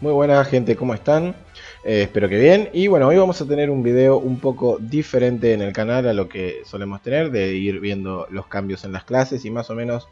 Muy buena gente, ¿cómo están? Espero que bien. Y bueno, hoy vamos a tener un video un poco diferente en el canal a lo que solemos tener, de ir viendo los cambios en las clases y más o menos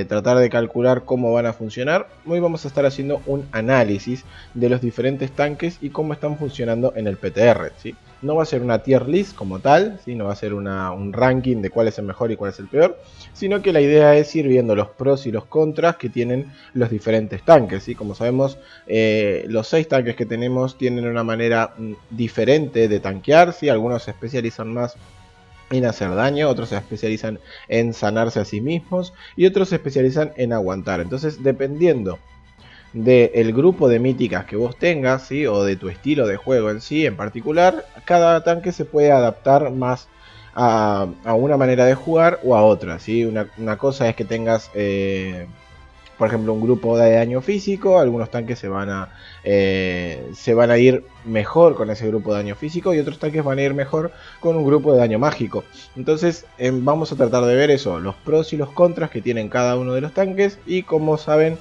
tratar de calcular cómo van a funcionar. Hoy vamos a estar haciendo un análisis de los diferentes tanques y cómo están funcionando en el PTR, ¿sí? No va a ser una tier list como tal, ¿sí? No va a ser un ranking de cuál es el mejor y cuál es el peor, sino que la idea es ir viendo los pros y los contras que tienen los diferentes tanques, ¿sí? Como sabemos, los 6 tanques que tenemos tienen una manera diferente de tanquear, ¿sí? Algunos se especializan más en hacer daño, otros se especializan en sanarse a sí mismos y otros se especializan en aguantar. Entonces, dependiendo del grupo de míticas que vos tengas, ¿sí? O de tu estilo de juego en sí en particular, cada tanque se puede adaptar más a una manera de jugar o a otra, ¿sí? Una cosa es que tengas por ejemplo, un grupo de daño físico, algunos tanques se van a ir mejor con ese grupo de daño físico y otros tanques van a ir mejor con un grupo de daño mágico. Entonces vamos a tratar de ver eso, los pros y los contras que tienen cada uno de los tanques y como saben,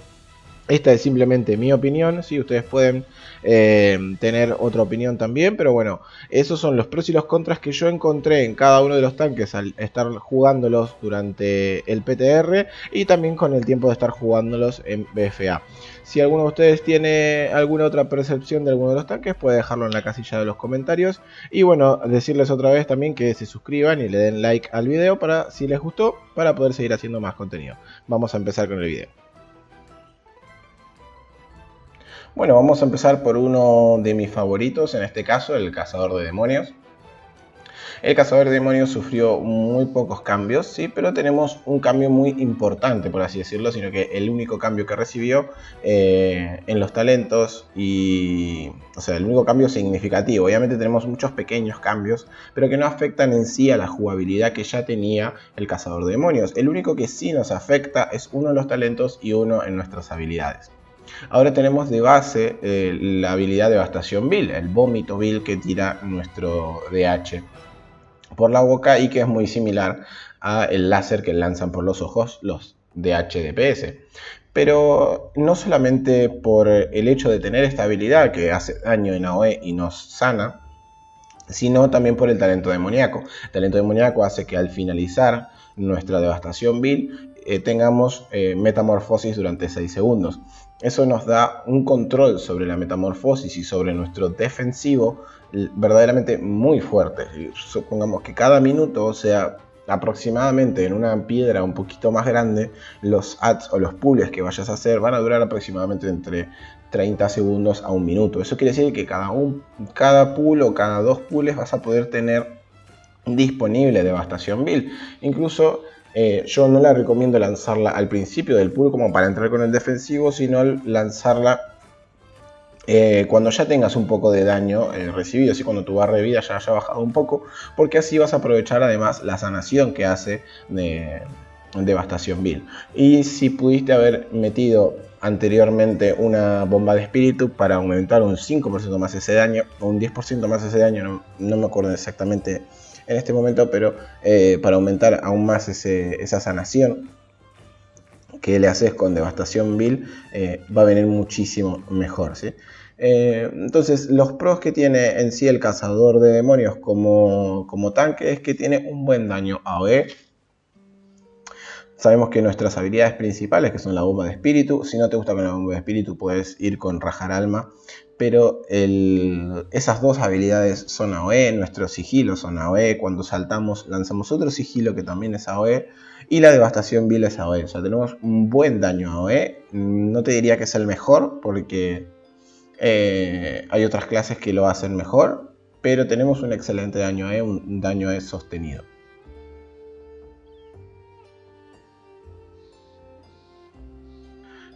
esta es simplemente mi opinión, ¿sí? Ustedes pueden tener otra opinión también, pero bueno, esos son los pros y los contras que yo encontré en cada uno de los tanques al estar jugándolos durante el PTR y también con el tiempo de estar jugándolos en BFA. Si alguno de ustedes tiene alguna otra percepción de alguno de los tanques, puede dejarlo en la casilla de los comentarios. Y bueno, decirles otra vez también que se suscriban y le den like al video para, si les gustó, para poder seguir haciendo más contenido. Vamos a empezar con el video. Bueno, vamos a empezar por uno de mis favoritos, en este caso el cazador de demonios. El cazador de demonios sufrió muy pocos cambios, sí, pero tenemos un cambio muy importante, por así decirlo, sino que el único cambio que recibió en los talentos o sea, el único cambio significativo. Obviamente tenemos muchos pequeños cambios, pero que no afectan en sí a la jugabilidad que ya tenía el cazador de demonios. El único que sí nos afecta es uno en los talentos y uno en nuestras habilidades. Ahora tenemos de base la habilidad Devastación Vil, el vómito vil que tira nuestro DH por la boca y que es muy similar al láser que lanzan por los ojos los DH DPS. Pero no solamente por el hecho de tener esta habilidad que hace daño en AoE y nos sana, sino también por el talento demoníaco. El talento demoníaco hace que al finalizar nuestra devastación vil tengamos metamorfosis durante 6 segundos. Eso nos da un control sobre la metamorfosis y sobre nuestro defensivo verdaderamente muy fuerte. Supongamos que cada minuto, o sea, aproximadamente en una piedra un poquito más grande, los adds o los pulls que vayas a hacer van a durar aproximadamente entre 30 segundos a un minuto. Eso quiere decir que cada pool o cada 2 pools vas a poder tener disponible Devastación Vil. Incluso yo no la recomiendo lanzarla al principio del pool como para entrar con el defensivo, sino lanzarla cuando ya tengas un poco de daño recibido, así cuando tu barra de vida ya haya bajado un poco, porque así vas a aprovechar además la sanación que hace de Devastación Vil. Y si pudiste haber metido anteriormente una bomba de espíritu para aumentar un 5% más ese daño, o un 10% más ese daño, no me acuerdo exactamente en este momento, pero para aumentar aún más esa sanación que le haces con Devastación Vil, va a venir muchísimo mejor, ¿sí? Entonces, los pros que tiene en sí el cazador de demonios como tanque es que tiene un buen daño AoE. Sabemos que nuestras habilidades principales, que son la bomba de espíritu, si no te gusta con la bomba de espíritu puedes ir con rajar alma, pero esas dos habilidades son AoE, nuestros sigilos son AoE, cuando saltamos lanzamos otro sigilo que también es AoE, y la devastación vil es AoE, o sea, tenemos un buen daño AoE. No te diría que es el mejor, porque hay otras clases que lo hacen mejor, pero tenemos un excelente daño AoE, un daño AoE sostenido.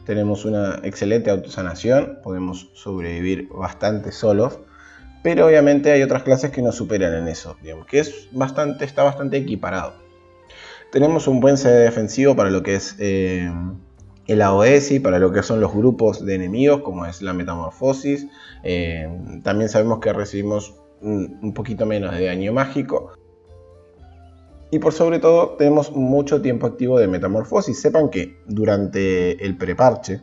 Tenemos una excelente autosanación, podemos sobrevivir bastante solos, pero obviamente hay otras clases que nos superan en eso, digamos, que está bastante equiparado. Tenemos un buen CD defensivo para lo que es el AOS y para lo que son los grupos de enemigos, como es la metamorfosis. También sabemos que recibimos un poquito menos de daño mágico. Y por sobre todo tenemos mucho tiempo activo de metamorfosis. Sepan que durante el preparche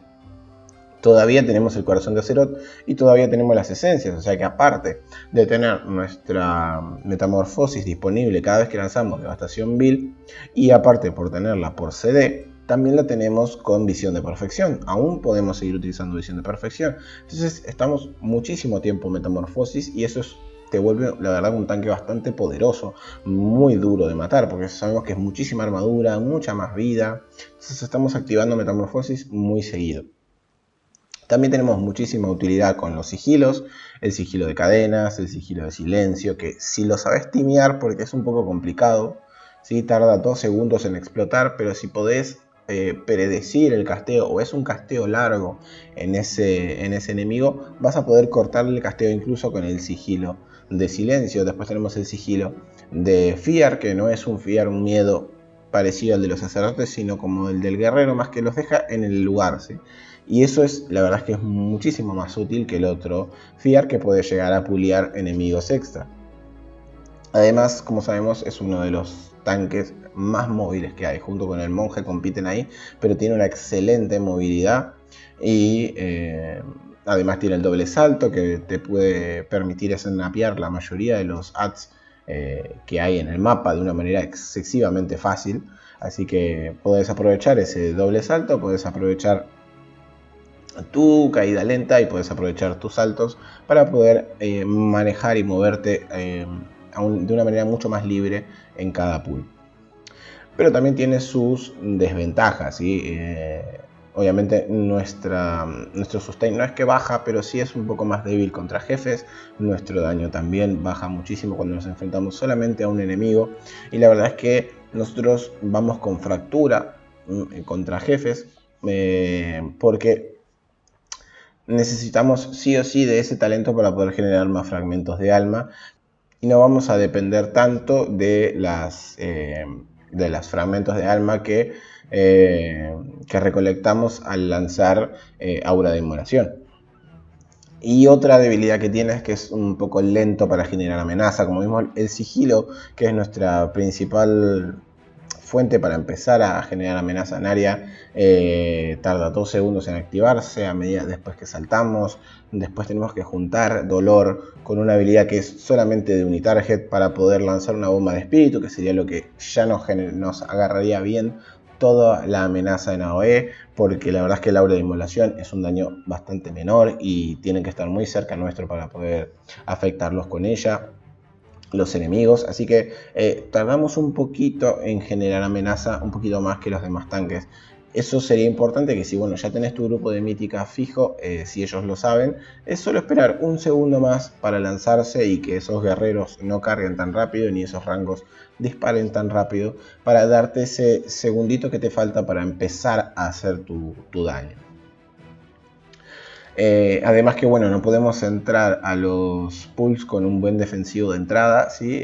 Todavía tenemos el corazón de Azeroth y todavía tenemos las esencias, o sea que aparte de tener nuestra metamorfosis disponible cada vez que lanzamos Devastación Vil, y aparte por tenerla por CD, también la tenemos con Visión de Perfección. Aún podemos seguir utilizando Visión de Perfección. Entonces estamos muchísimo tiempo en metamorfosis y eso te vuelve, la verdad, un tanque bastante poderoso, muy duro de matar, porque sabemos que es muchísima armadura, mucha más vida. Entonces estamos activando metamorfosis muy seguido. También tenemos muchísima utilidad con los sigilos, el sigilo de cadenas, el sigilo de silencio, que si lo sabes timear, porque es un poco complicado, ¿sí? Tarda 2 segundos en explotar, pero si podés predecir el casteo o es un casteo largo en ese enemigo, vas a poder cortarle el casteo incluso con el sigilo de silencio. Después tenemos el sigilo de Fear, que no es un Fear, un miedo parecido al de los sacerdotes, sino como el del guerrero, más que los deja en el lugar, ¿sí? Y eso es, la verdad es que es muchísimo más útil que el otro Fear, que puede llegar a pulear enemigos extra. Además, como sabemos, es uno de los tanques más móviles que hay. Junto con el monje compiten ahí, pero tiene una excelente movilidad y además tiene el doble salto que te puede permitir snapear la mayoría de los ads que hay en el mapa de una manera excesivamente fácil. Así que podés aprovechar ese doble salto, podés aprovechar tu caída lenta y puedes aprovechar tus saltos para poder manejar y moverte de una manera mucho más libre en cada pool. Pero también tiene sus desventajas, ¿sí? Obviamente nuestro sustain no es que baja, pero sí es un poco más débil contra jefes. Nuestro daño también baja muchísimo cuando nos enfrentamos solamente a un enemigo. Y la verdad es que nosotros vamos con fractura contra jefes porque necesitamos sí o sí de ese talento para poder generar más fragmentos de alma y no vamos a depender tanto de las fragmentos de alma que recolectamos al lanzar aura de inmolación. Y otra debilidad que tiene es que es un poco lento para generar amenaza. Como vimos, el sigilo, que es nuestra principal fuente para empezar a generar amenaza en área, tarda 2 segundos en activarse a medida después que saltamos. Después tenemos que juntar dolor con una habilidad que es solamente de unitarget para poder lanzar una bomba de espíritu, que sería lo que ya nos agarraría bien toda la amenaza en AOE, porque la verdad es que el aura de inmolación es un daño bastante menor y tienen que estar muy cerca nuestro para poder afectarlos con ella, los enemigos. Así que tardamos un poquito en generar amenaza, un poquito más que los demás tanques. Eso sería importante, que si bueno, ya tenés tu grupo de mítica fijo, si ellos lo saben, es solo esperar un segundo más para lanzarse y que esos guerreros no carguen tan rápido ni esos rangos disparen tan rápido, para darte ese segundito que te falta para empezar a hacer tu daño. Además que bueno, no podemos entrar a los pools con un buen defensivo de entrada, ¿sí?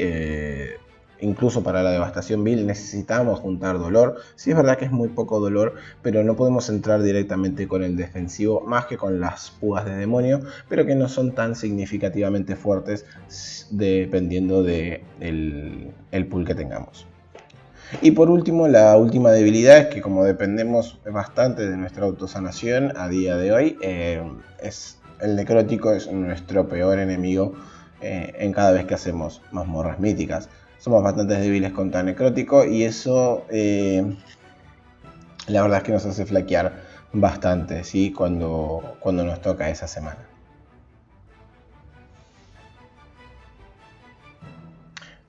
Incluso para la devastación vil necesitamos juntar dolor. Sí es verdad que es muy poco dolor, pero no podemos entrar directamente con el defensivo, más que con las púas de demonio, pero que no son tan significativamente fuertes dependiendo del pool que tengamos. Y por último, la última debilidad es que como dependemos bastante de nuestra autosanación a día de hoy, el necrótico es nuestro peor enemigo en cada vez que hacemos mazmorras míticas. Somos bastante débiles contra necrótico y eso la verdad es que nos hace flaquear bastante, ¿sí? cuando nos toca esa semana.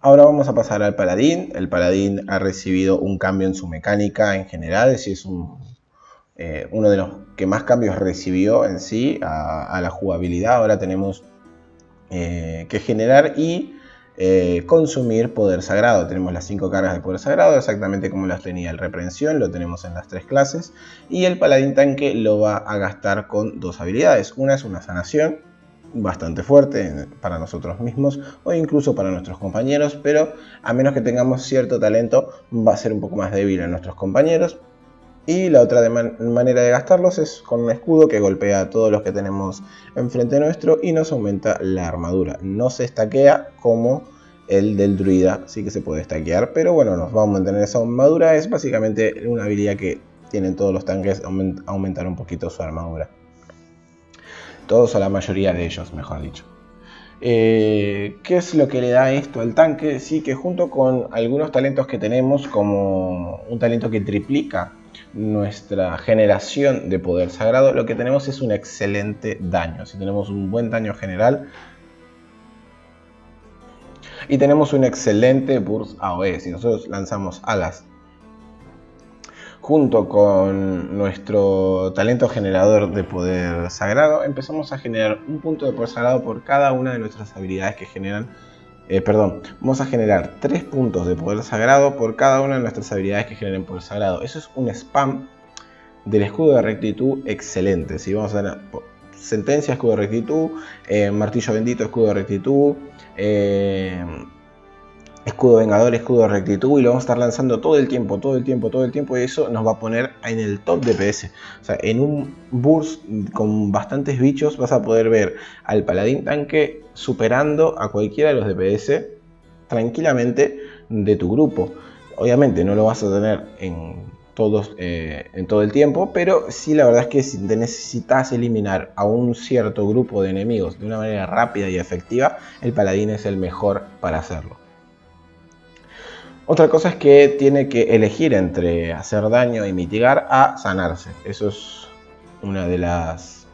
Ahora vamos a pasar al paladín. El paladín ha recibido un cambio en su mecánica en general, es decir, es uno de los que más cambios recibió en sí a la jugabilidad. Ahora tenemos que generar y consumir poder sagrado. Tenemos las 5 cargas de poder sagrado, exactamente como las tenía el reprensión, lo tenemos en las 3 clases. Y el paladín tanque lo va a gastar con 2 habilidades. Una es una sanación, bastante fuerte para nosotros mismos o incluso para nuestros compañeros, pero a menos que tengamos cierto talento va a ser un poco más débil a nuestros compañeros. Y la otra manera de gastarlos es con un escudo que golpea a todos los que tenemos enfrente nuestro y nos aumenta la armadura. No se estaquea como el del druida, sí que se puede stackear, pero bueno, nos va a mantener esa armadura. Es básicamente una habilidad que tienen todos los tanques, aumentar un poquito su armadura. Todos o la mayoría de ellos, mejor dicho. ¿Qué es lo que le da esto al tanque? Sí, que junto con algunos talentos que tenemos, como un talento que triplica nuestra generación de poder sagrado, lo que tenemos es un excelente daño. Si tenemos un buen daño general y tenemos un excelente burst AOE, si nosotros lanzamos alas junto con nuestro talento generador de poder sagrado, empezamos a generar un punto de poder sagrado por cada una de nuestras habilidades que generan. Vamos a generar 3 puntos de poder sagrado por cada una de nuestras habilidades que generen poder sagrado. Eso es un spam del escudo de rectitud excelente. Si vamos a ver sentencia, escudo de rectitud, martillo bendito, escudo de rectitud, escudo vengador, escudo de rectitud, y lo vamos a estar lanzando todo el tiempo, y eso nos va a poner en el top de PS. O sea, en un burst con bastantes bichos vas a poder ver al paladín tanque superando a cualquiera de los DPS tranquilamente de tu grupo. Obviamente no lo vas a tener en todo el tiempo, pero sí, la verdad es que si te necesitas eliminar a un cierto grupo de enemigos de una manera rápida y efectiva, el paladín es el mejor para hacerlo. Otra cosa es que tiene que elegir entre hacer daño y mitigar a sanarse. Eso es una de las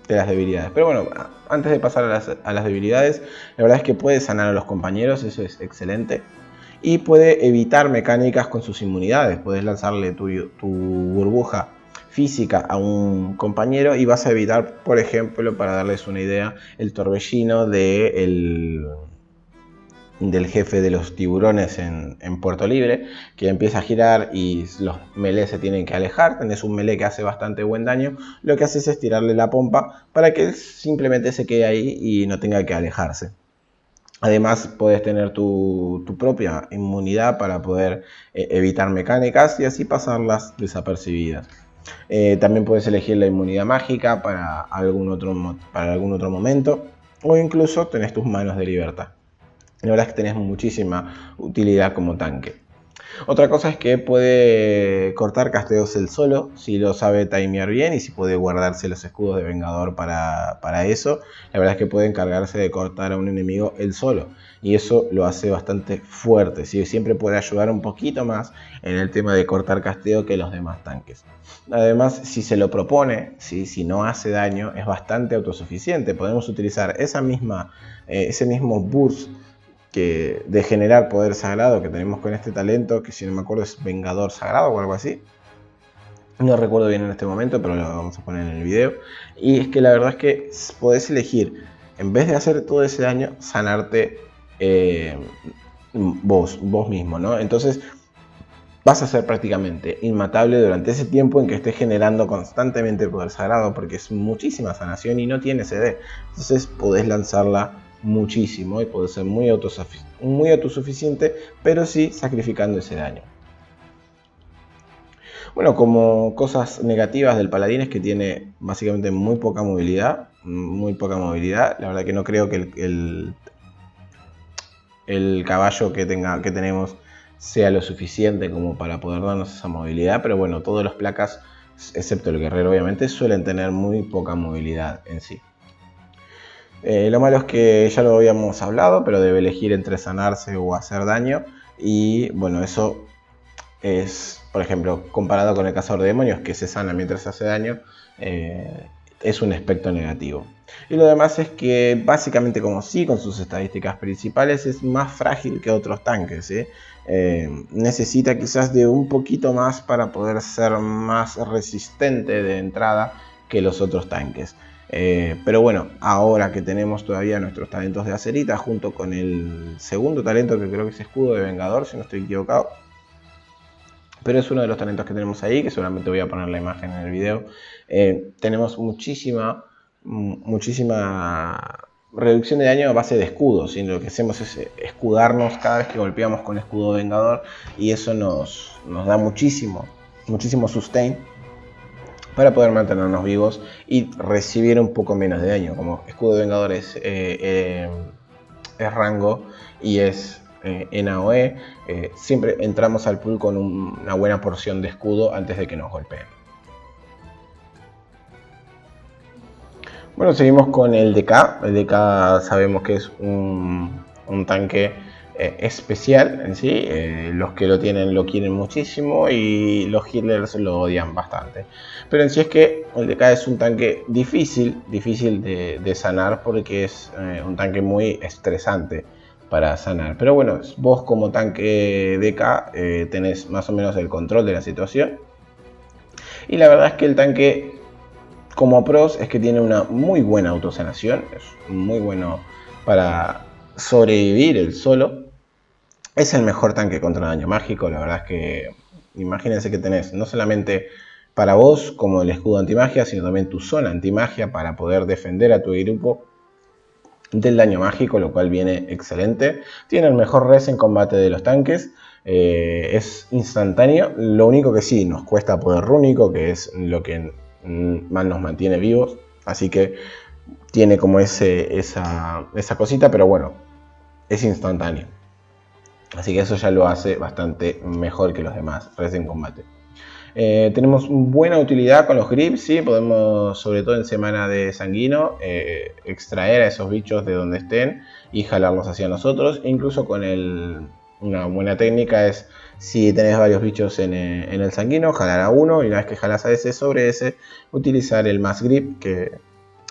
debilidades. Pero bueno, antes de pasar a las debilidades, la verdad es que puede sanar a los compañeros, eso es excelente. Y puede evitar mecánicas con sus inmunidades. Puedes lanzarle tu burbuja física a un compañero y vas a evitar, por ejemplo, para darles una idea, el torbellino del jefe de los tiburones en Puerto Libre, que empieza a girar y los melee se tienen que alejar. Tenés un melee que hace bastante buen daño, lo que haces es tirarle la pompa para que él simplemente se quede ahí y no tenga que alejarse. Además puedes tener tu propia inmunidad para poder evitar mecánicas y así pasarlas desapercibidas. También puedes elegir la inmunidad mágica para algún otro momento, o incluso tenés tus manos de libertad. La verdad es que tenés muchísima utilidad como tanque. Otra cosa es que puede cortar casteos él solo, si lo sabe timear bien y si puede guardarse los escudos de vengador para eso. La verdad es que puede encargarse de cortar a un enemigo él solo, y eso lo hace bastante fuerte. ¿Sí? Siempre puede ayudar un poquito más en el tema de cortar casteo que los demás tanques. Además, si se lo propone, ¿sí? Si no hace daño, es bastante autosuficiente. Podemos utilizar ese mismo burst de generar poder sagrado que tenemos con este talento, que si no me acuerdo es Vengador Sagrado o algo así. No recuerdo bien en este momento, pero lo vamos a poner en el video. Y es que la verdad es que podés elegir, en vez de hacer todo ese daño, sanarte vos mismo, ¿no? Entonces vas a ser prácticamente inmatable durante ese tiempo en que estés generando constantemente poder sagrado, porque es muchísima sanación y no tiene CD. Entonces podés lanzarla muchísimo y puede ser muy autosuficiente, pero sí sacrificando ese daño. Bueno, como cosas negativas del paladín es que tiene básicamente muy poca movilidad. La verdad que no creo que el caballo que tenemos sea lo suficiente como para poder darnos esa movilidad, pero bueno, todas las placas, excepto el guerrero obviamente, suelen tener muy poca movilidad en sí. Lo malo es que ya lo habíamos hablado, pero debe elegir entre sanarse o hacer daño. Y bueno, eso es, por ejemplo, comparado con el cazador de demonios, que se sana mientras hace daño, es un aspecto negativo. Y lo demás es que básicamente, como sí, con sus estadísticas principales, es más frágil que otros tanques, ¿sí? Necesita quizás de un poquito más para poder ser más resistente de entrada que los otros tanques. Pero bueno, ahora que tenemos todavía nuestros talentos de acerita junto con el segundo talento, que creo que es escudo de vengador, si no estoy equivocado, pero es uno de los talentos que tenemos ahí, que seguramente voy a poner la imagen en el video. Tenemos muchísima reducción de daño a base de escudos, y lo que hacemos es escudarnos cada vez que golpeamos con escudo vengador, y eso nos da muchísimo sustain para poder mantenernos vivos y recibir un poco menos de daño. Como escudo de vengador es rango y es en AOE, siempre entramos al pool con una buena porción de escudo antes de que nos golpeen. Bueno, seguimos con el DK. El DK sabemos que es un tanque especial en sí. Los que lo tienen lo quieren muchísimo y los healers lo odian bastante. Pero en sí es que el DK es un tanque difícil de sanar porque es un tanque muy estresante para sanar. Pero bueno, vos como tanque DK tenés más o menos el control de la situación. Y la verdad es que el tanque como pros es que tiene una muy buena autosanación, es muy bueno para sobrevivir el solo. Es el mejor tanque contra daño mágico, la verdad es que imagínense que tenés no solamente para vos como el escudo antimagia, sino también tu zona antimagia para poder defender a tu grupo del daño mágico, lo cual viene excelente. Tiene el mejor res en combate de los tanques, es instantáneo, lo único que sí nos cuesta poder rúnico, que es lo que más nos mantiene vivos, así que tiene como esa cosita, pero bueno, es instantáneo, así que eso ya lo hace bastante mejor que los demás res en combate. Tenemos buena utilidad con los grips, ¿sí? Podemos, sobre todo en semana de sanguino, extraer a esos bichos de donde estén y jalarlos hacia nosotros. E incluso con una buena técnica es, si tenés varios bichos en el sanguino, jalar a uno y una vez que jalas a ese, sobre ese, utilizar el mass grip, que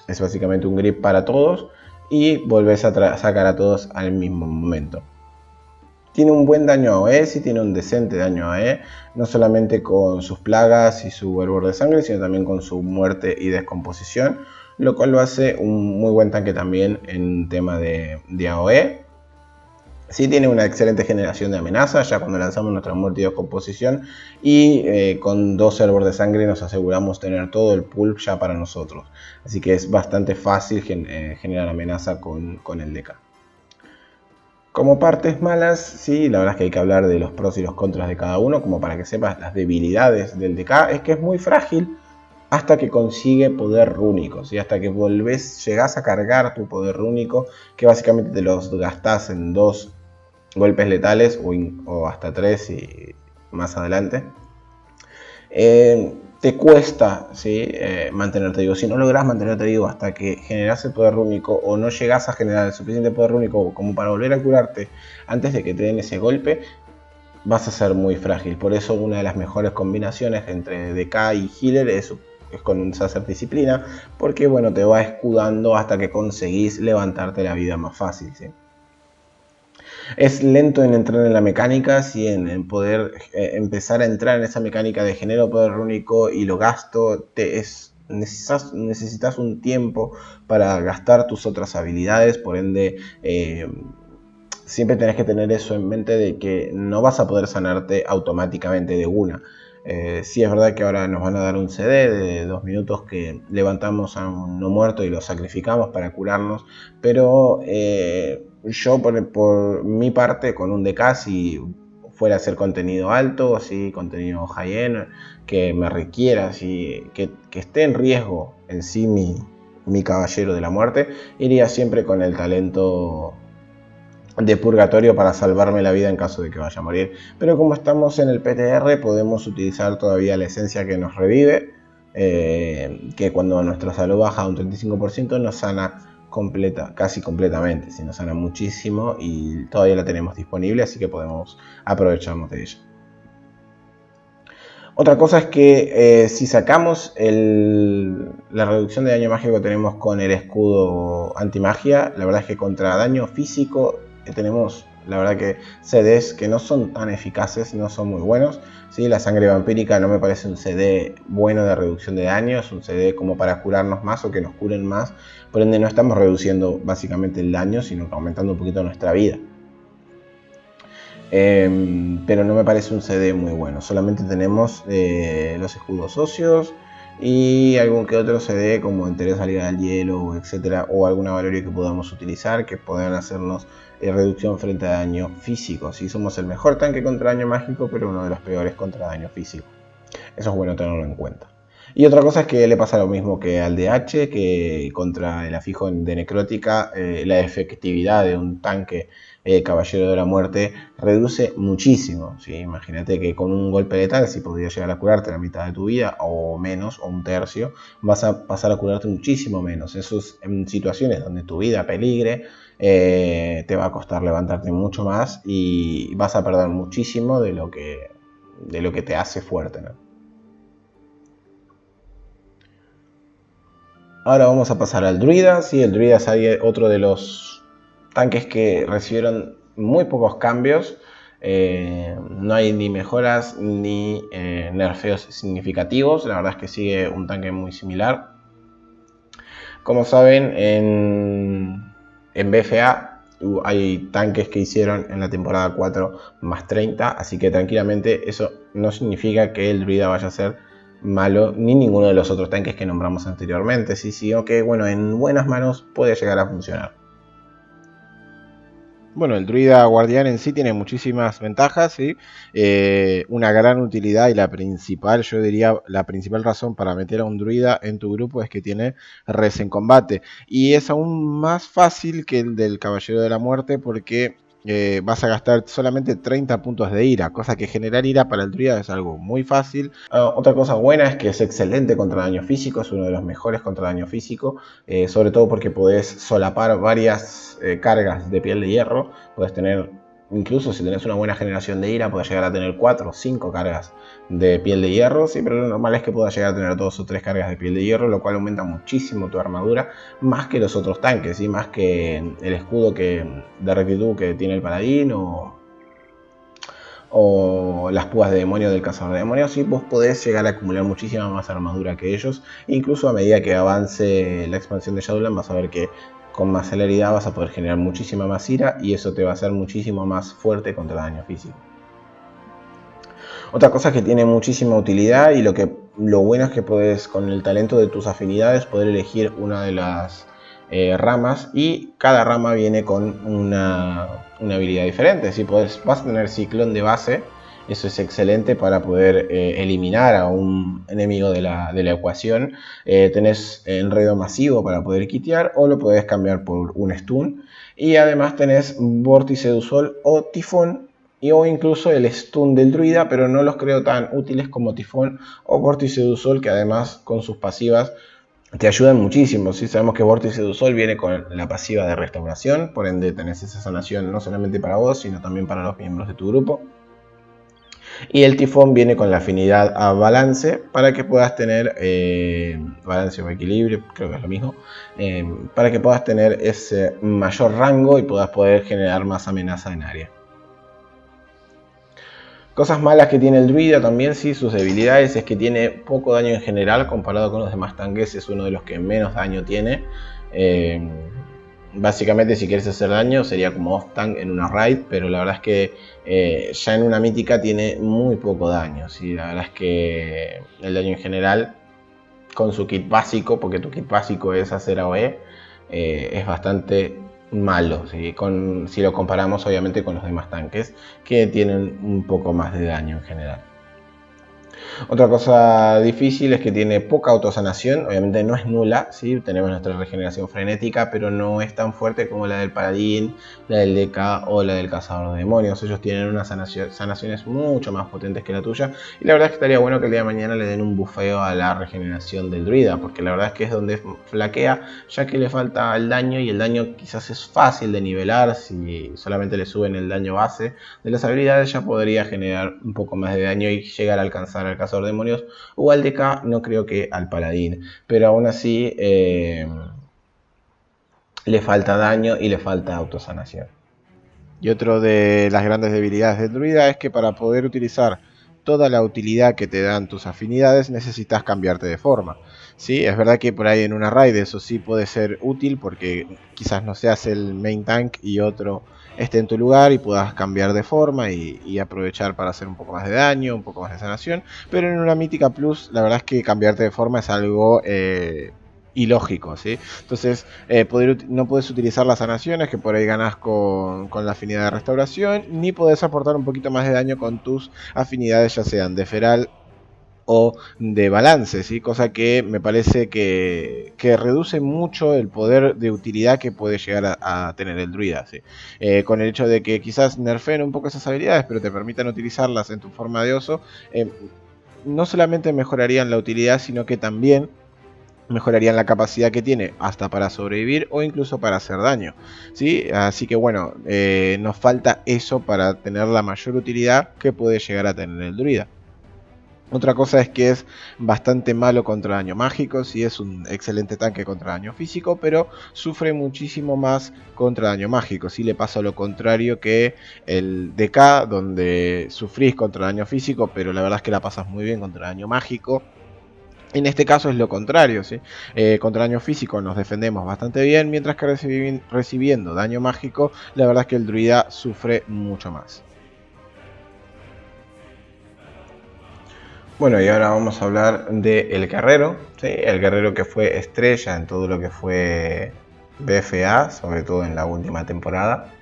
es básicamente un grip para todos, y volvés a sacar a todos al mismo momento. Tiene un buen daño AOE, sí tiene un decente daño AOE, no solamente con sus plagas y su hervor de sangre, sino también con su muerte y descomposición, lo cual lo hace un muy buen tanque también en tema de AOE. Sí tiene una excelente generación de amenazas, ya cuando lanzamos nuestra muerte y descomposición, y con 2 hervor de sangre nos aseguramos tener todo el pool ya para nosotros. Así que es bastante fácil generar amenaza con el DK. Como partes malas, sí, la verdad es que hay que hablar de los pros y los contras de cada uno, como para que sepas las debilidades del DK, es que es muy frágil hasta que consigue poder rúnico, ¿sí? Hasta que llegás a cargar tu poder rúnico, que básicamente te los gastás en 2 golpes letales o hasta 3 y más adelante. Te cuesta, ¿sí? Mantenerte vivo. Si no logras mantenerte vivo hasta que generas el poder rúnico o no llegas a generar el suficiente poder rúnico como para volver a curarte antes de que te den ese golpe, vas a ser muy frágil. Por eso una de las mejores combinaciones entre DK y Healer es con un Sacer Disciplina, porque bueno, te va escudando hasta que conseguís levantarte la vida más fácil, ¿sí? Es lento en entrar en la mecánica, sí, en poder empezar a entrar en esa mecánica de genero poder rúnico y lo gasto. Necesitas un tiempo para gastar tus otras habilidades, por ende siempre tenés que tener eso en mente de que no vas a poder sanarte automáticamente de una. Sí es verdad que ahora nos van a dar un CD de 2 minutos que levantamos a un no muerto y lo sacrificamos para curarnos, pero yo por mi parte con un DK, si fuera a hacer contenido alto, así, contenido high-end, que me requiera, así, que esté en riesgo en sí mi caballero de la muerte, iría siempre con el talento de purgatorio para salvarme la vida en caso de que vaya a morir. Pero como estamos en el PTR, podemos utilizar todavía la esencia que nos revive, que cuando nuestra salud baja un 35% nos sana casi completamente, si nos sana muchísimo y todavía la tenemos disponible, así que podemos aprovecharnos de ella. Otra cosa es que si sacamos la reducción de daño mágico que tenemos con el escudo antimagia, la verdad es que contra daño físico tenemos, la verdad, que CDs que no son tan eficaces, no son muy buenos, ¿sí? La sangre vampírica no me parece un CD bueno de reducción de daño, es un CD como para curarnos más o que nos curen más, por ende no estamos reduciendo básicamente el daño, sino aumentando un poquito nuestra vida. Pero no me parece un CD muy bueno. Solamente tenemos los escudos socios y algún que otro CD como Entereza Salida al Hielo, etcétera, o alguna valoria que podamos utilizar que puedan hacernos reducción frente a daño físico. Si somos el mejor tanque contra daño mágico, pero uno de los peores contra daño físico. Eso es bueno tenerlo en cuenta. Y otra cosa es que le pasa lo mismo que al DH, que contra el afijo de necrótica, la efectividad de un tanque el Caballero de la Muerte reduce muchísimo, ¿sí? Imagínate que con un golpe letal, si podría llegar a curarte la mitad de tu vida o menos, o un tercio, vas a pasar a curarte muchísimo menos. Eso es en situaciones donde tu vida peligre, te va a costar levantarte mucho más y vas a perder muchísimo de lo que te hace fuerte, ¿no? Ahora vamos a pasar al druida. Sí, el druida es otro de los tanques que recibieron muy pocos cambios. No hay ni mejoras ni nerfeos significativos. La verdad es que sigue un tanque muy similar. Como saben, en BFA hay tanques que hicieron en la temporada 4 más 30. Así que tranquilamente eso no significa que el druida vaya a ser malo, ni ninguno de los otros tanques que nombramos anteriormente, sí, sino que bueno, en buenas manos puede llegar a funcionar. Bueno, el druida guardián en sí tiene muchísimas ventajas, ¿sí? Una gran utilidad y la principal, yo diría, la principal razón para meter a un druida en tu grupo es que tiene res en combate. Y es aún más fácil que el del Caballero de la Muerte porque vas a gastar solamente 30 puntos de ira, cosa que generar ira para el druida es algo muy fácil. Otra cosa buena es que es excelente contra daño físico, es uno de los mejores contra daño físico, sobre todo porque podés solapar varias cargas de piel de hierro. Puedes tener, incluso si tenés una buena generación de ira, puedes llegar a tener 4 o 5 cargas de piel de hierro, sí, pero lo normal es que puedas llegar a tener 2 o 3 cargas de piel de hierro, lo cual aumenta muchísimo tu armadura, más que los otros tanques, ¿sí? Más que el escudo de rectitud que tiene el paladín o las púas de demonio del cazador de demonios, y vos podés llegar a acumular muchísima más armadura que ellos. Incluso a medida que avance la expansión de Shadowlands vas a ver que con más celeridad vas a poder generar muchísima más ira y eso te va a hacer muchísimo más fuerte contra el daño físico. Otra cosa que tiene muchísima utilidad y lo bueno es que puedes, con el talento de tus afinidades, poder elegir una de las ramas, y cada rama viene con una habilidad diferente. Si vas a tener ciclón de base, eso es excelente para poder eliminar a un enemigo de la ecuación. Tenés enredo masivo para poder quitear, o lo podés cambiar por un stun, y además tenés vórtice de sol o tifón, o incluso el stun del druida, pero no los creo tan útiles como tifón o vórtice de sol, que además con sus pasivas te ayudan muchísimo. ¿Sí? Sabemos que vórtice de sol viene con la pasiva de restauración, por ende tenés esa sanación no solamente para vos, sino también para los miembros de tu grupo. Y el tifón viene con la afinidad a balance, para que puedas tener balance o equilibrio, creo que es lo mismo, para que puedas tener ese mayor rango y puedas poder generar más amenaza en área. Cosas malas que tiene el druida también, sí, sus debilidades es que tiene poco daño en general comparado con los demás tanques, es uno de los que menos daño tiene. Básicamente, si quieres hacer daño sería como off tank en una raid, pero la verdad es que ya en una mítica tiene muy poco daño, ¿sí? La verdad es que el daño en general con su kit básico, porque tu kit básico es hacer AOE, es bastante malo, ¿sí? Si lo comparamos obviamente con los demás tanques que tienen un poco más de daño en general. Otra cosa difícil es que tiene poca autosanación, obviamente no es nula, ¿sí? Tenemos nuestra regeneración frenética, pero no es tan fuerte como la del paladín, la del DK o la del cazador de demonios. Ellos tienen unas sanaciones mucho más potentes que la tuya, y la verdad es que estaría bueno que el día de mañana le den un bufeo a la regeneración del druida, porque la verdad es que es donde flaquea, ya que le falta el daño, y el daño quizás es fácil de nivelar. Si solamente le suben el daño base de las habilidades, ya podría generar un poco más de daño y llegar a alcanzar al cazador de demonios o al DK, no creo que al paladín, pero aún así le falta daño y le falta autosanación. Y otro de las grandes debilidades del druida es que para poder utilizar toda la utilidad que te dan tus afinidades necesitas cambiarte de forma. Sí, es verdad que por ahí en una raid eso sí puede ser útil, porque quizás no seas el main tank y otro esté en tu lugar y puedas cambiar de forma y aprovechar para hacer un poco más de daño, un poco más de sanación. Pero en una mítica plus la verdad es que cambiarte de forma es algo ilógico, ¿sí? Entonces no puedes utilizar las sanaciones que por ahí ganas con la afinidad de restauración, ni podés aportar un poquito más de daño con tus afinidades, ya sean de feral o de balance, ¿sí? Cosa que me parece que reduce mucho el poder de utilidad que puede llegar a tener el druida, ¿sí? Con el hecho de que quizás nerfeen un poco esas habilidades, pero te permitan utilizarlas en tu forma de oso, no solamente mejorarían la utilidad, sino que también mejorarían la capacidad que tiene hasta para sobrevivir o incluso para hacer daño, ¿sí? Así que bueno, nos falta eso para tener la mayor utilidad que puede llegar a tener el druida. Otra cosa es que es bastante malo contra daño mágico, sí es un excelente tanque contra daño físico, pero sufre muchísimo más contra daño mágico. Sí le pasa lo contrario que el DK, donde sufrís contra daño físico, pero la verdad es que la pasas muy bien contra daño mágico. En este caso es lo contrario, ¿sí? Contra daño físico nos defendemos bastante bien, mientras que recibiendo daño mágico, la verdad es que el druida sufre mucho más. Bueno, y ahora vamos a hablar del guerrero, ¿sí? El guerrero que fue estrella en todo lo que fue BFA, sobre todo en la última temporada.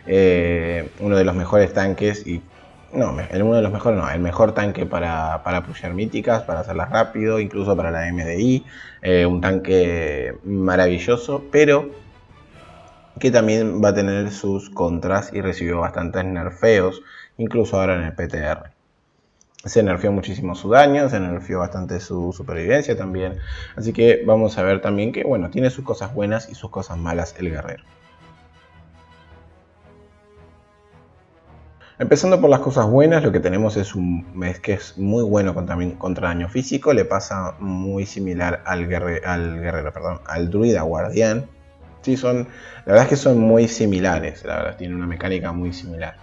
Uno de los mejores tanques y... No, uno de los mejores no, el mejor tanque para pushear míticas, para hacerlas rápido, incluso para la MDI. Un tanque maravilloso, pero que también va a tener sus contras y recibió bastantes nerfeos, incluso ahora en el PTR. Se nerfeó muchísimo su daño, se nerfeó bastante su supervivencia también. Así que vamos a ver también que, bueno, tiene sus cosas buenas y sus cosas malas el guerrero. Empezando por las cosas buenas, lo que tenemos es que es muy bueno contra daño físico. Le pasa muy similar al druida guardián. Sí, la verdad es que son muy similares, la verdad, tienen una mecánica muy similar.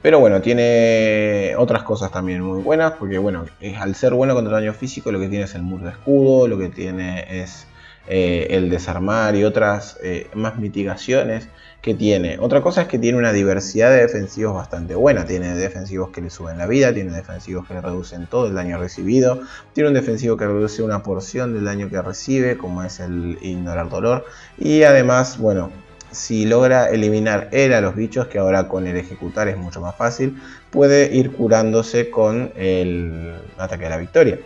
Pero bueno, tiene otras cosas también muy buenas, porque bueno, al ser bueno contra el daño físico, lo que tiene es el muro de escudo, lo que tiene es el desarmar y otras más mitigaciones que tiene. Otra cosa es que tiene una diversidad de defensivos bastante buena. Tiene defensivos que le suben la vida, tiene defensivos que le reducen todo el daño recibido, tiene un defensivo que reduce una porción del daño que recibe, como es el ignorar dolor, y además, bueno, si logra eliminar él a los bichos, que ahora con el ejecutar es mucho más fácil, puede ir curándose con el ataque a la victoria.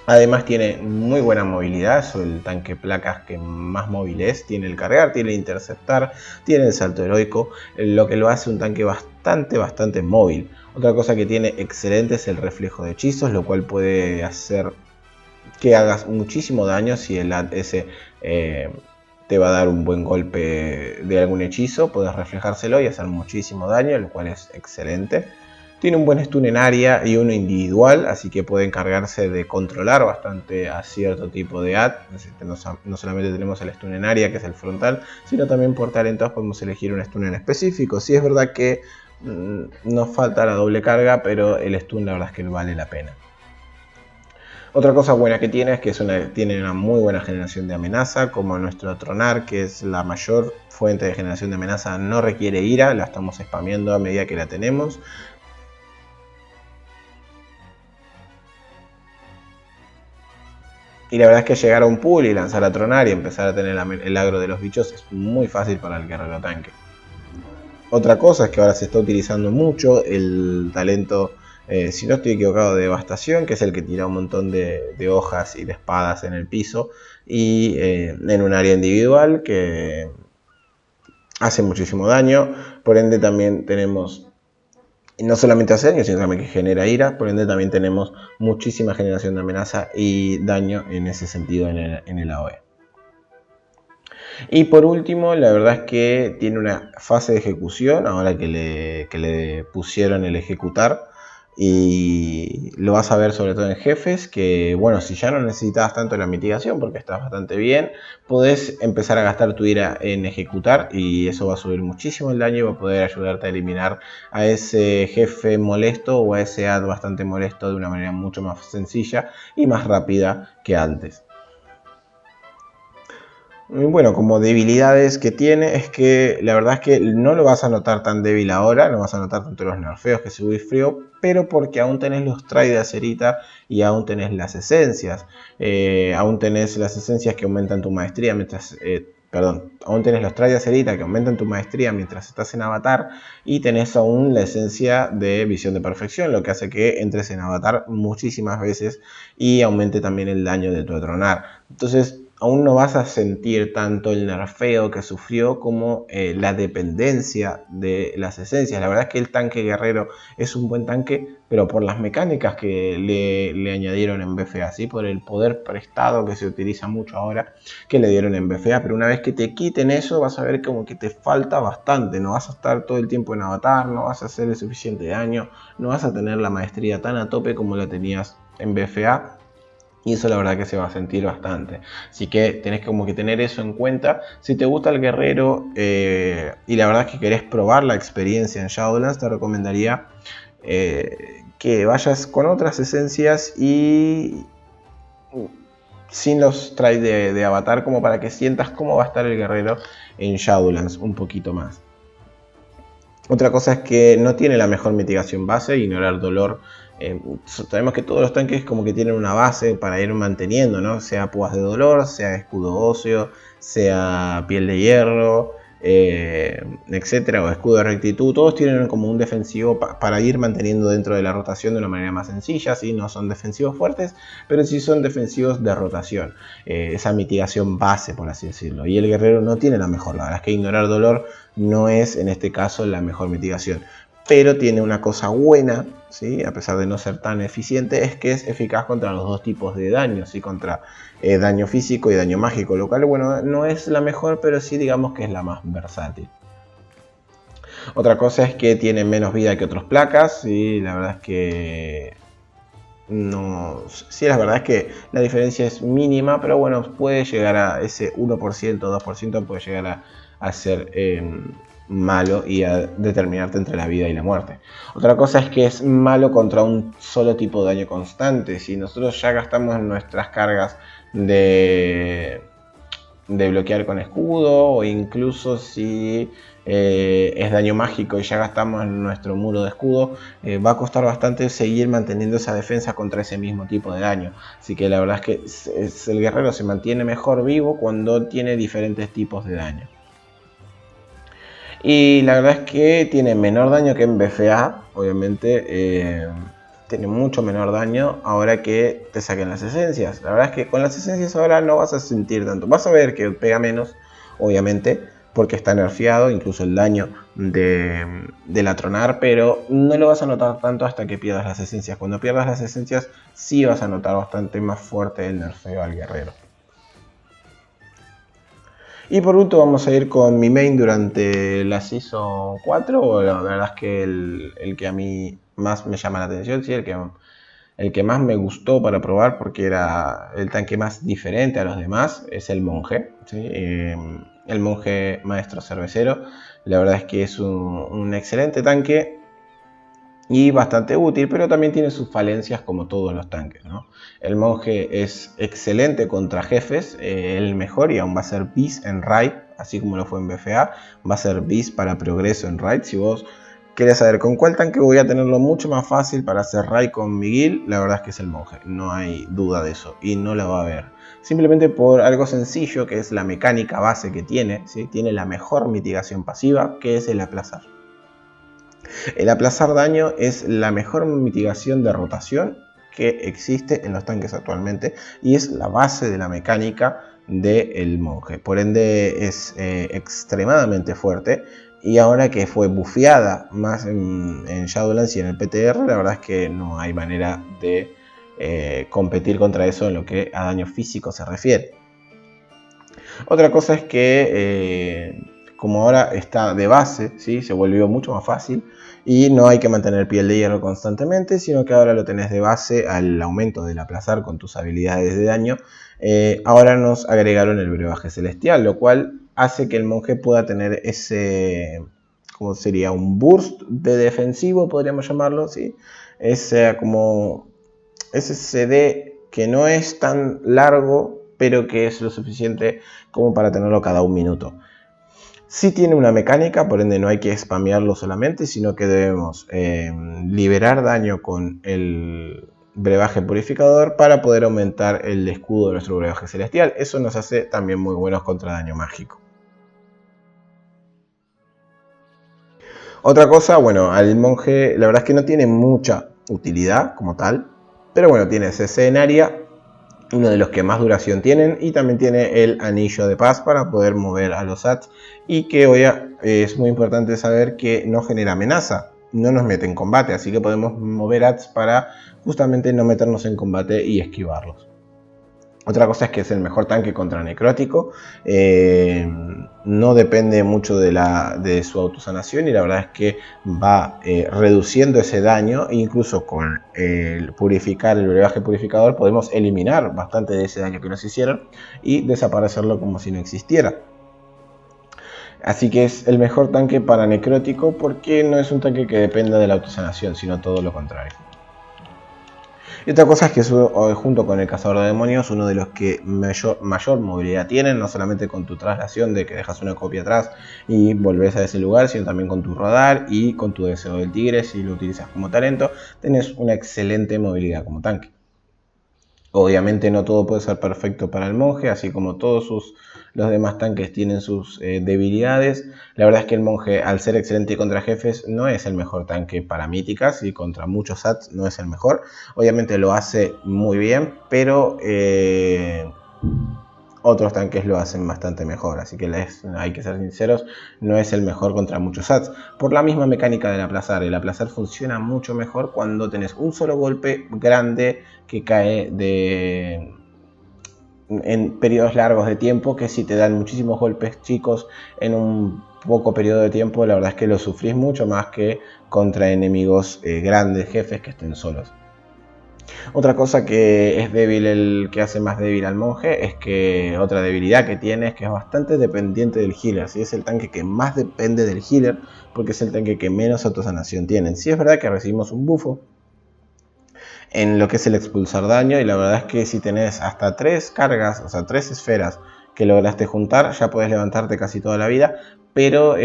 Además tiene muy buena movilidad, es el tanque placas que más móvil es. Tiene el cargar, tiene el interceptar, tiene el salto heroico, lo que lo hace un tanque bastante móvil. Otra cosa que tiene excelente es el reflejo de hechizos, lo cual puede hacer que hagas muchísimo daño si el ADS te va a dar un buen golpe de algún hechizo. Puedes reflejárselo y hacer muchísimo daño, lo cual es excelente. Tiene un buen stun en área y uno individual, así que puede encargarse de controlar bastante a cierto tipo de AD. No solamente tenemos el stun en área, que es el frontal, sino también por talentos podemos elegir un stun en específico. Sí es verdad que nos falta la doble carga, pero el stun la verdad es que vale la pena. Otra cosa buena que tiene es que tiene una muy buena generación de amenaza, como nuestro Tronar, que es la mayor fuente de generación de amenaza, no requiere ira, la estamos spameando a medida que la tenemos. Y la verdad es que llegar a un pool y lanzar a tronar y empezar a tener el agro de los bichos es muy fácil para el guerrero tanque. Otra cosa es que ahora se está utilizando mucho el talento, si no estoy equivocado, de devastación, que es el que tira un montón de hojas y de espadas en el piso y en un área individual que hace muchísimo daño. Por ende también tenemos... no solamente hace daño, sino también que genera ira. Por ende también tenemos muchísima generación de amenaza y daño en ese sentido en el AOE. Y por último, la verdad es que tiene una fase de ejecución, ahora que le pusieron el ejecutar. Y lo vas a ver sobre todo en jefes, que bueno, si ya no necesitas tanto la mitigación porque estás bastante bien, podés empezar a gastar tu ira en ejecutar y eso va a subir muchísimo el daño y va a poder ayudarte a eliminar a ese jefe molesto o a ese AD bastante molesto de una manera mucho más sencilla y más rápida que antes. Bueno, como debilidades que tiene es que la verdad es que no lo vas a notar tan débil ahora, no vas a notar tanto los nerfeos que subís frío, pero porque aún tenés los try de acerita y aún tenés las esencias. Aún tenés las esencias que aumentan tu maestría mientras aún tenés los trajes de Acerita que aumentan tu maestría mientras estás en Avatar, y tenés aún la esencia de visión de perfección, lo que hace que entres en Avatar muchísimas veces y aumente también el daño de tu atronar. Entonces aún no vas a sentir tanto el nerfeo que sufrió como la dependencia de las esencias. La verdad es que el tanque guerrero es un buen tanque, pero por las mecánicas que le añadieron en BFA, ¿sí? Por el poder prestado que se utiliza mucho ahora, que le dieron en BFA, pero una vez que te quiten eso vas a ver como que te falta bastante, no vas a estar todo el tiempo en Avatar, no vas a hacer el suficiente daño, no vas a tener la maestría tan a tope como la tenías en BFA. Y eso la verdad que se va a sentir bastante. Así que tenés como que tener eso en cuenta. Si te gusta el guerrero y la verdad es que querés probar la experiencia en Shadowlands, te recomendaría que vayas con otras esencias y sin los tries de Avatar, como para que sientas cómo va a estar el guerrero en Shadowlands un poquito más. Otra cosa es que no tiene la mejor mitigación base, ignorar dolor. Sabemos que todos los tanques como que tienen una base para ir manteniendo, ¿no? Sea púas de dolor, sea escudo óseo, sea piel de hierro, etcétera, o escudo de rectitud. Todos tienen como un defensivo para ir manteniendo dentro de la rotación de una manera más sencilla, ¿sí? No son defensivos fuertes, pero sí son defensivos de rotación. Esa mitigación base, por así decirlo. Y el guerrero no tiene la mejor. La verdad es que ignorar dolor no es en este caso la mejor mitigación, pero tiene una cosa buena, ¿sí? A pesar de no ser tan eficiente, es que es eficaz contra los dos tipos de daño, ¿sí? Contra daño físico y daño mágico, lo cual, bueno, no es la mejor, pero sí digamos que es la más versátil. Otra cosa es que tiene menos vida que otras placas, y la verdad es que no, sí, la verdad es que la diferencia es mínima, pero bueno, puede llegar a ese 1%, 2% puede llegar a ser malo y a determinarte entre la vida y la muerte. Otra cosa es que es malo contra un solo tipo de daño constante. Si nosotros ya gastamos nuestras cargas de bloquear con escudo, o incluso si es daño mágico y ya gastamos nuestro muro de escudo, va a costar bastante seguir manteniendo esa defensa contra ese mismo tipo de daño. Así que la verdad es que el guerrero se mantiene mejor vivo cuando tiene diferentes tipos de daño. Y la verdad es que tiene menor daño que en BFA, obviamente. Tiene mucho menor daño ahora que te saquen las esencias. La verdad es que con las esencias ahora no vas a sentir tanto. Vas a ver que pega menos, obviamente, porque está nerfeado, incluso el daño del atronar, pero no lo vas a notar tanto hasta que pierdas las esencias. Cuando pierdas las esencias sí vas a notar bastante más fuerte el nerfeo al guerrero. Y por último vamos a ir con mi main durante la Season 4. La verdad es que el que a mí más me llama la atención, ¿sí? El que más me gustó para probar, porque era el tanque más diferente a los demás, es el monje, ¿sí? El monje maestro cervecero. La verdad es que es un excelente tanque y bastante útil, pero también tiene sus falencias como todos los tanques, ¿no? El monje es excelente contra jefes, el mejor, y aún va a ser bis en raid, así como lo fue en BFA. Va a ser bis para progreso en raid. Si vos querés saber con cuál tanque voy a tenerlo mucho más fácil para hacer raid con mi guild, la verdad es que es el monje, no hay duda de eso, y no la va a haber. Simplemente por algo sencillo, que es la mecánica base que tiene, ¿sí? Tiene la mejor mitigación pasiva, que es el aplazar. El aplazar daño es la mejor mitigación de rotación que existe en los tanques actualmente, y es la base de la mecánica del monje. Por ende es extremadamente fuerte, y ahora que fue bufeada más en Shadowlands y en el PTR, la verdad es que no hay manera de competir contra eso en lo que a daño físico se refiere. Otra cosa es que como ahora está de base, ¿sí? Se volvió mucho más fácil y no hay que mantener piel de hierro constantemente, sino que ahora lo tenés de base al aumento del aplazar con tus habilidades de daño. Ahora nos agregaron el brebaje celestial, lo cual hace que el monje pueda tener ese, ¿cómo sería? Un burst de defensivo, podríamos llamarlo, ¿sí? Como ese CD que no es tan largo, pero que es lo suficiente como para tenerlo cada un minuto. Sí tiene una mecánica, por ende no hay que spamearlo solamente, sino que debemos liberar daño con el brebaje purificador para poder aumentar el escudo de nuestro brebaje celestial. Eso nos hace también muy buenos contra daño mágico. Otra cosa, bueno, al monje la verdad es que no tiene mucha utilidad como tal, pero bueno, tiene CC en área, uno de los que más duración tienen, y también tiene el anillo de paz para poder mover a los ATS, y que hoy es muy importante saber que no genera amenaza, no nos mete en combate, así que podemos mover ATS para justamente no meternos en combate y esquivarlos. Otra cosa es que es el mejor tanque contra necrótico, no depende mucho de su autosanación, y la verdad es que va reduciendo ese daño, e incluso con el brebaje purificador podemos eliminar bastante de ese daño que nos hicieron y desaparecerlo como si no existiera. Así que es el mejor tanque para necrótico porque no es un tanque que dependa de la autosanación, sino todo lo contrario. Y otra cosa es que junto con el cazador de demonios, uno de los que mayor movilidad tienen, no solamente con tu traslación de que dejas una copia atrás y volvés a ese lugar, sino también con tu radar y con tu deseo del tigre. Si lo utilizas como talento, tenés una excelente movilidad como tanque. Obviamente no todo puede ser perfecto para el monje, así como todos los demás tanques tienen sus debilidades. La verdad es que el monje, al ser excelente contra jefes, no es el mejor tanque para míticas, y contra muchos ATS no es el mejor. Obviamente lo hace muy bien, pero otros tanques lo hacen bastante mejor, así que hay que ser sinceros, no es el mejor contra muchos ATS. Por la misma mecánica del aplazar, el aplazar funciona mucho mejor cuando tenés un solo golpe grande que cae en periodos largos de tiempo, que si te dan muchísimos golpes chicos en un poco periodo de tiempo, la verdad es que lo sufrís mucho más que contra enemigos grandes, jefes que estén solos. Otra cosa que es débil, que hace más débil al monje, es que otra debilidad que tiene es que es bastante dependiente del healer. ¿Sí? Es el tanque que más depende del healer, porque es el tanque que menos autosanación tiene. Sí, es verdad que recibimos un buffo en lo que es el expulsar daño, y la verdad es que si tenés hasta 3 cargas, o sea 3 esferas que lograste juntar, ya puedes levantarte casi toda la vida, pero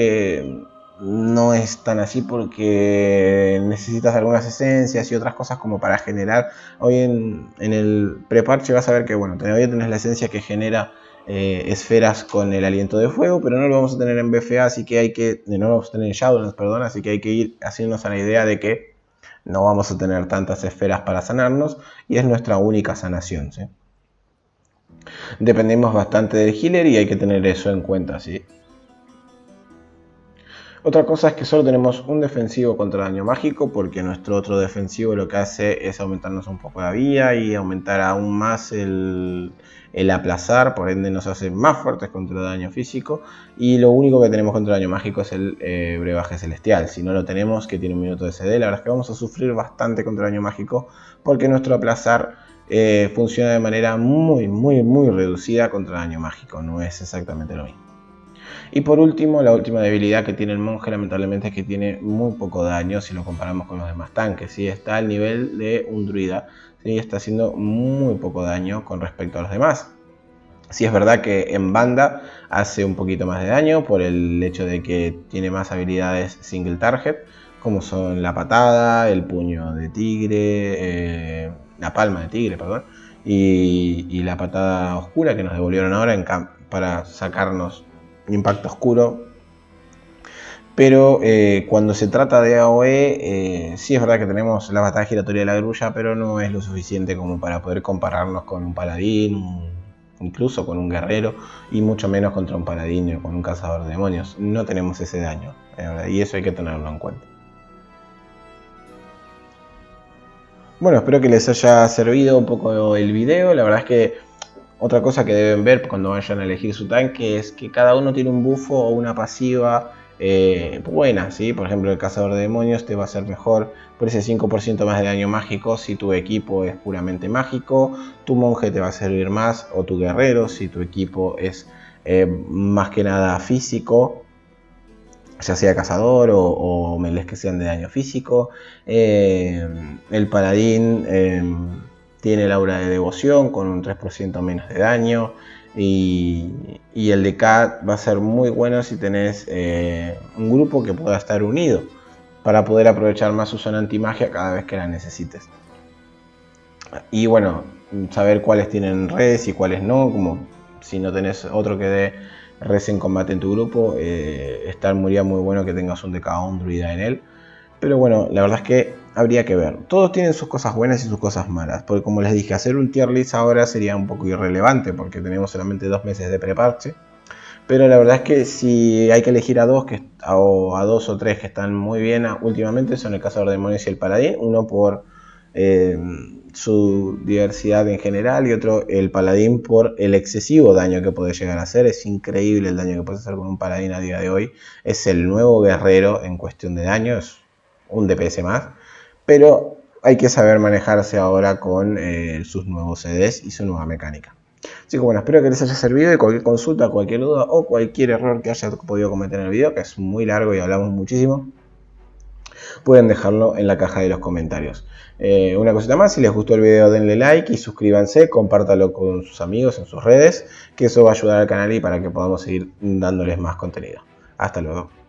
no es tan así porque necesitas algunas esencias y otras cosas como para generar. Hoy en el preparche vas a ver que bueno, todavía tenés la esencia que genera esferas con el aliento de fuego, pero no lo vamos a tener en BFA, así que no lo vamos a tener en Shadowlands, perdón, así que hay que ir haciéndonos a la idea de que no vamos a tener tantas esferas para sanarnos, y es nuestra única sanación, ¿sí? Dependemos bastante del healer y hay que tener eso en cuenta, ¿sí? Otra cosa es que solo tenemos un defensivo contra daño mágico, porque nuestro otro defensivo lo que hace es aumentarnos un poco la vida y aumentar aún más el aplazar, por ende nos hace más fuertes contra daño físico, y lo único que tenemos contra daño mágico es el brebaje celestial. Si no lo tenemos, que tiene un minuto de CD, la verdad es que vamos a sufrir bastante contra daño mágico, porque nuestro aplazar funciona de manera muy reducida contra daño mágico, no es exactamente lo mismo. Y por último, la última debilidad que tiene el monje lamentablemente es que tiene muy poco daño si lo comparamos con los demás tanques, ¿sí? Está al nivel de un druida, ¿sí? Está haciendo muy poco daño con respecto a los demás. Sí, es verdad que en banda hace un poquito más de daño por el hecho de que tiene más habilidades single target, como son la patada, el puño de tigre, la palma de tigre, perdón, y la patada oscura que nos devolvieron ahora para sacarnos impacto oscuro. Pero cuando se trata de AOE, sí es verdad que tenemos la batalla giratoria de la grulla, pero no es lo suficiente como para poder compararnos con un paladín, incluso con un guerrero, y mucho menos contra un paladín o con un cazador de demonios. No tenemos ese daño, y eso hay que tenerlo en cuenta. Bueno, espero que les haya servido un poco el video. La verdad es que otra cosa que deben ver cuando vayan a elegir su tanque es que cada uno tiene un bufo o una pasiva buena, ¿sí? Por ejemplo, el cazador de demonios te va a hacer mejor por ese 5% más de daño mágico si tu equipo es puramente mágico. Tu monje te va a servir más, o tu guerrero si tu equipo es más que nada físico, ya sea cazador o melees que sean de daño físico. El paladín tiene el aura de devoción con un 3% menos de daño. Y el de K va a ser muy bueno si tenés un grupo que pueda estar unido para poder aprovechar más su zona antimagia cada vez que la necesites. Y bueno, saber cuáles tienen res y cuáles no, como si no tenés otro que dé res en combate en tu grupo, estar muy bueno que tengas un DK o un druida en él. Pero bueno, la verdad es que habría que ver. Todos tienen sus cosas buenas y sus cosas malas. Porque como les dije, hacer un tier list ahora sería un poco irrelevante porque tenemos solamente 2 meses de preparche. Pero la verdad es que si hay que elegir a dos, o a dos o tres que están muy bien últimamente, son el Cazador de Demonios y el Paladín. Uno por su diversidad en general y otro el Paladín por el excesivo daño que puede llegar a hacer. Es increíble el daño que puede hacer con un Paladín a día de hoy. Es el nuevo guerrero en cuestión de daño, es un DPS más. Pero hay que saber manejarse ahora con sus nuevos CDs y su nueva mecánica. Así que bueno, espero que les haya servido y cualquier consulta, cualquier duda o cualquier error que haya podido cometer en el video, que es muy largo y hablamos muchísimo, pueden dejarlo en la caja de los comentarios. Una cosita más, si les gustó el video denle like y suscríbanse, compártalo con sus amigos en sus redes, que eso va a ayudar al canal y para que podamos seguir dándoles más contenido. Hasta luego.